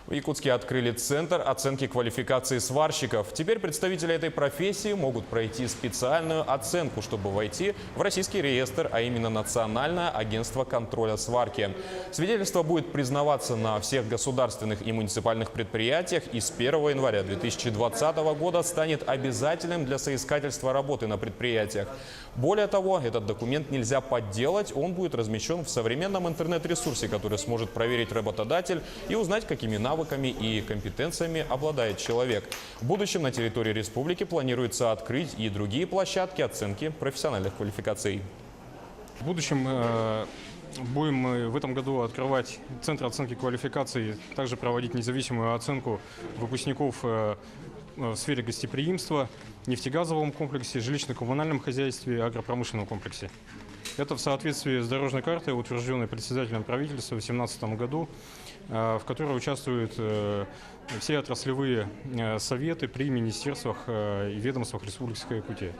В Якутске открыли центр оценки квалификации сварщиков. Теперь представители этой профессии могут пройти специальную оценку, чтобы войти в российский реестр, а именно Национальное агентство контроля сварки. Свидетельство будет признаваться на всех государственных и муниципальных предприятиях и с 1 января 2020 года станет обязательным для соискательства работы на предприятиях. Более того, этот документ нельзя подделать, он будет размещен в современном интернет-ресурсе, который сможет проверить работодатель и узнать, какими навыками и компетенциями обладает человек. В будущем на территории республики планируется открыть и другие площадки оценки профессиональных квалификаций. В будущем будем мы в этом году открывать Центр оценки квалификаций, также проводить независимую оценку выпускников в сфере гостеприимства, нефтегазовом комплексе, жилищно-коммунальном хозяйстве, агропромышленном комплексе. Это в соответствии с дорожной картой, утвержденной председателем правительства в 2018 году, в которой участвуют все отраслевые советы при министерствах и ведомствах Республики Якутия.